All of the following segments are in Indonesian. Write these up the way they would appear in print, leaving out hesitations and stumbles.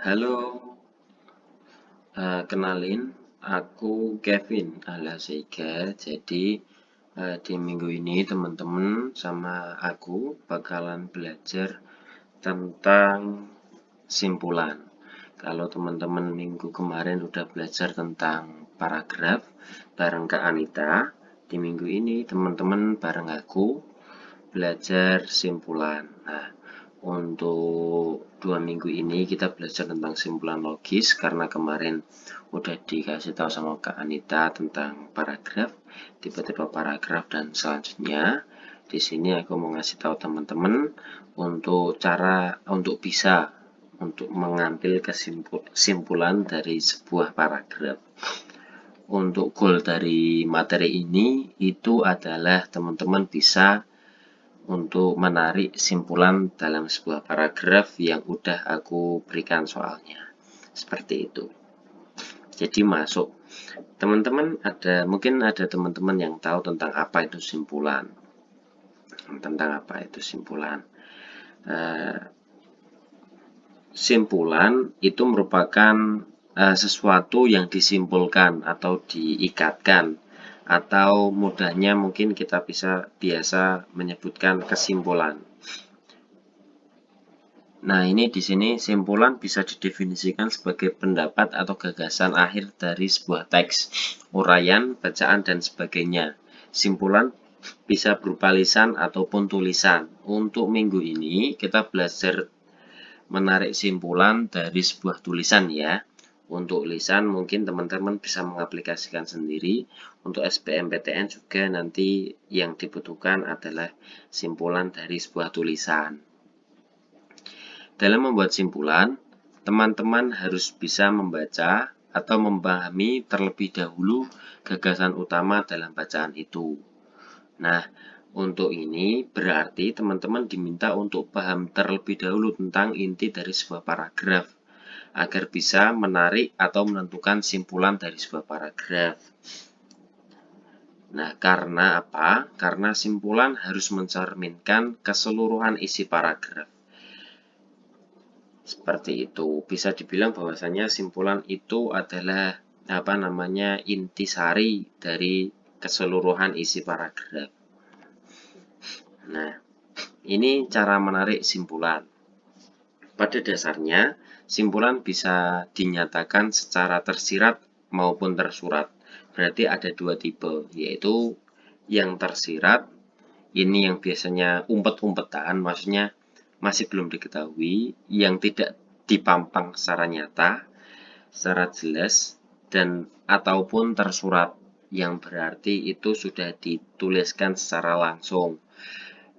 Halo, kenalin, aku Kevin alias Ega. Jadi di minggu ini teman-teman sama aku bakalan belajar tentang simpulan. Kalau teman-teman minggu kemarin udah belajar tentang paragraf bareng Kak Anita, di minggu ini teman-teman bareng aku belajar simpulan. Nah, untuk 2 minggu ini kita belajar tentang simpulan logis karena kemarin udah dikasih tahu sama Kak Anita tentang paragraf, tipe-tipe paragraf dan selanjutnya. Di sini aku mau ngasih tahu teman-teman untuk cara untuk bisa untuk mengambil kesimpulan dari sebuah paragraf. Untuk goal dari materi ini itu adalah teman-teman bisa untuk menarik simpulan dalam sebuah paragraf yang udah aku berikan soalnya. Seperti itu. Jadi masuk. Teman-teman mungkin ada teman-teman yang tahu tentang apa itu simpulan. Tentang apa itu simpulan. Simpulan itu merupakan sesuatu yang disimpulkan atau diikatkan, atau mudahnya mungkin kita biasa menyebutkan kesimpulan. Nah, ini di sini simpulan bisa didefinisikan sebagai pendapat atau gagasan akhir dari sebuah teks, uraian, bacaan, dan sebagainya. Simpulan bisa berupa lisan ataupun tulisan. Untuk minggu ini kita belajar menarik simpulan dari sebuah tulisan ya. Untuk lisan mungkin teman-teman bisa mengaplikasikan sendiri. Untuk SBMPTN juga nanti yang dibutuhkan adalah simpulan dari sebuah tulisan. Dalam membuat simpulan, teman-teman harus bisa membaca atau memahami terlebih dahulu gagasan utama dalam bacaan itu. Nah, untuk ini berarti teman-teman diminta untuk paham terlebih dahulu tentang inti dari sebuah paragraf agar bisa menarik atau menentukan simpulan dari sebuah paragraf. Nah, karena apa? Karena simpulan harus mencerminkan keseluruhan isi paragraf. Seperti itu. Bisa dibilang bahwasanya simpulan itu adalah intisari dari keseluruhan isi paragraf. Nah, ini cara menarik simpulan. Pada dasarnya, simpulan bisa dinyatakan secara tersirat maupun tersurat. Berarti ada dua tipe, yaitu yang tersirat, ini yang biasanya umpet-umpetan, maksudnya masih belum diketahui, yang tidak dipampang secara nyata, secara jelas, dan ataupun tersurat, yang berarti itu sudah dituliskan secara langsung.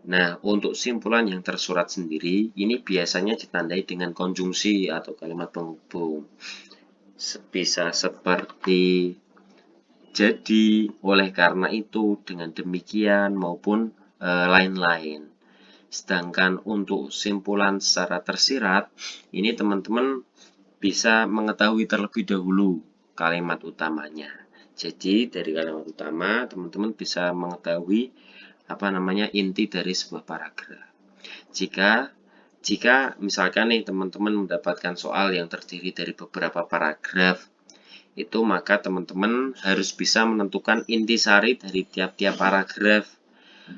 Nah, untuk simpulan yang tersurat sendiri, ini biasanya ditandai dengan konjungsi atau kalimat penghubung. Bisa seperti jadi, oleh karena itu, dengan demikian, maupun lain-lain. Sedangkan untuk simpulan secara tersirat, ini teman-teman bisa mengetahui terlebih dahulu kalimat utamanya. Jadi dari kalimat utama, teman-teman bisa mengetahui inti dari sebuah paragraf. Jika misalkan nih teman-teman mendapatkan soal yang terdiri dari beberapa paragraf, itu maka teman-teman harus bisa menentukan intisari dari tiap-tiap paragraf,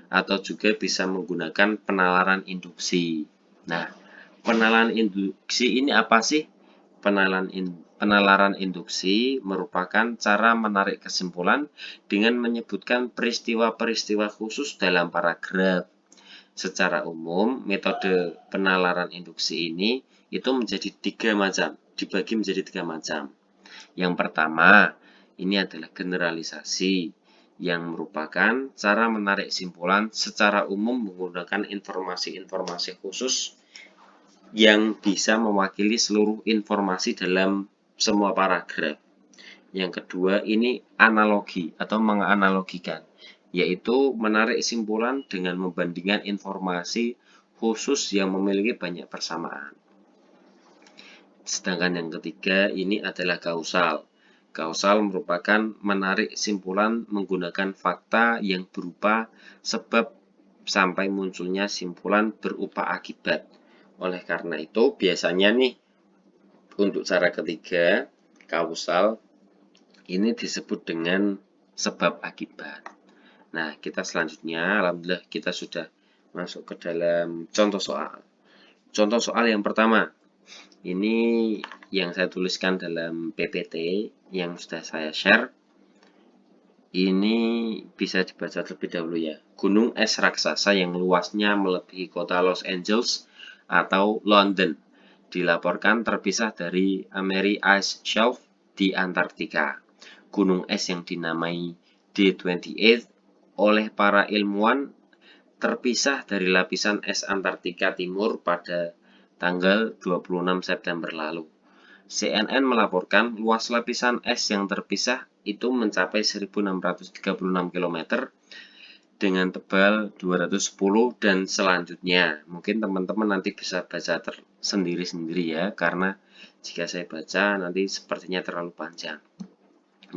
atau juga bisa menggunakan penalaran induksi. Nah, penalaran induksi ini apa sih? Penalaran induksi merupakan cara menarik kesimpulan dengan menyebutkan peristiwa-peristiwa khusus dalam paragraf. Secara umum, metode penalaran induksi ini itu menjadi 3 macam, dibagi menjadi 3 macam. Yang pertama, ini adalah generalisasi, yang merupakan cara menarik simpulan secara umum menggunakan informasi-informasi khusus yang bisa mewakili seluruh informasi dalam semua paragraf. Yang kedua, ini analogi atau menganalogikan, yaitu menarik simpulan dengan membandingkan informasi khusus yang memiliki banyak persamaan. Sedangkan yang ketiga, ini adalah kausal. Kausal merupakan menarik simpulan menggunakan fakta yang berupa sebab sampai munculnya simpulan berupa akibat. Oleh karena itu, biasanya nih Untuk cara ketiga, kausal, ini disebut dengan sebab akibat. Nah, kita selanjutnya, alhamdulillah kita sudah masuk ke dalam contoh soal. Contoh soal yang pertama, ini yang saya tuliskan dalam PPT yang sudah saya share. Ini bisa dibaca terlebih dahulu ya. Gunung es raksasa yang luasnya melebihi kota Los Angeles atau London dilaporkan terpisah dari American Ice Shelf di Antartika. Gunung es yang dinamai D28 oleh para ilmuwan terpisah dari lapisan es Antartika Timur pada tanggal 26 September lalu. CNN melaporkan luas lapisan es yang terpisah itu mencapai 1636 km dengan tebal 210 dan selanjutnya. Mungkin teman-teman nanti bisa baca sendiri-sendiri ya, karena jika saya baca nanti sepertinya terlalu panjang.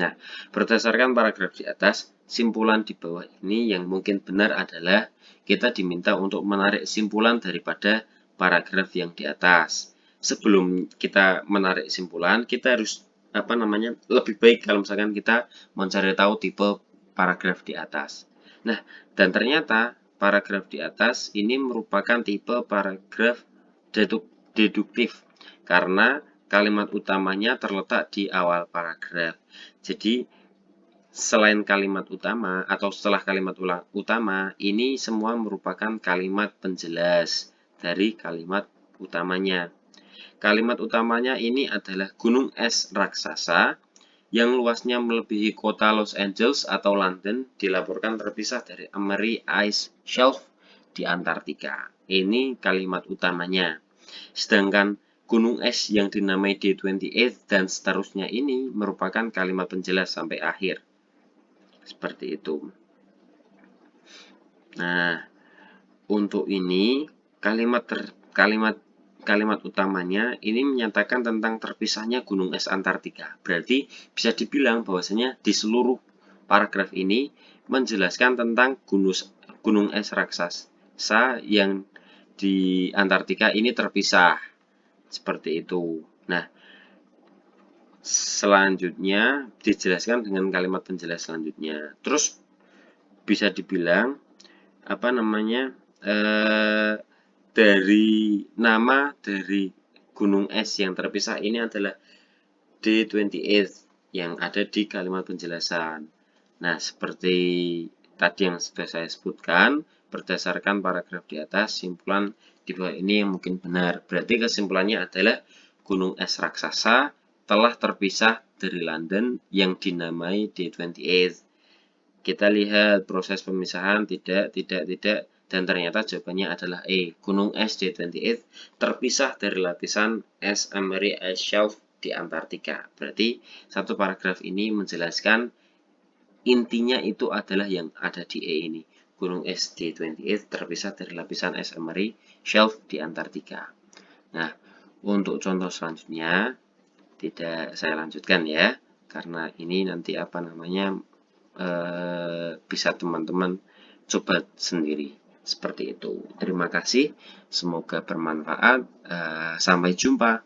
Nah, berdasarkan paragraf di atas, simpulan di bawah ini yang mungkin benar adalah kita diminta untuk menarik simpulan daripada paragraf yang di atas. Sebelum kita menarik simpulan, kita harus lebih baik kalau misalkan kita mencari tahu tipe paragraf di atas. Nah, dan ternyata paragraf di atas ini merupakan tipe paragraf deduktif karena kalimat utamanya terletak di awal paragraf. Jadi, selain kalimat utama atau setelah kalimat utama, ini semua merupakan kalimat penjelas dari kalimat utamanya. Kalimat utamanya ini adalah gunung es raksasa yang luasnya melebihi kota Los Angeles atau London dilaporkan terpisah dari American Ice Shelf di Antartika. Ini kalimat utamanya. Sedangkan gunung es yang dinamai D28 dan seterusnya ini merupakan kalimat penjelas sampai akhir. Seperti itu. Nah, untuk ini kalimat utamanya ini menyatakan tentang terpisahnya gunung es Antartika. Berarti bisa dibilang bahwasanya di seluruh paragraf ini menjelaskan tentang gunung es raksasa yang di Antartika ini terpisah. Seperti itu. Nah, selanjutnya dijelaskan dengan kalimat penjelas selanjutnya. Terus bisa dibilang dari nama dari gunung es yang terpisah ini adalah D28 yang ada di kalimat penjelasan. Nah, seperti tadi yang sudah saya sebutkan, berdasarkan paragraf di atas, simpulan di bawah ini yang mungkin benar. Berarti kesimpulannya adalah gunung es raksasa telah terpisah dari London yang dinamai D28. Kita lihat proses pemisahan, tidak, dan ternyata jawabannya adalah E. Gunung es D28 terpisah dari lapisan es American Ice Shelf di Antartika. Berarti satu paragraf ini menjelaskan intinya itu adalah yang ada di E ini. Gunung es D28 terpisah dari lapisan es American Shelf di Antartika. Nah, untuk contoh selanjutnya tidak saya lanjutkan ya, karena ini nanti bisa teman-teman coba sendiri. Seperti itu. Terima kasih. Semoga bermanfaat. Sampai jumpa.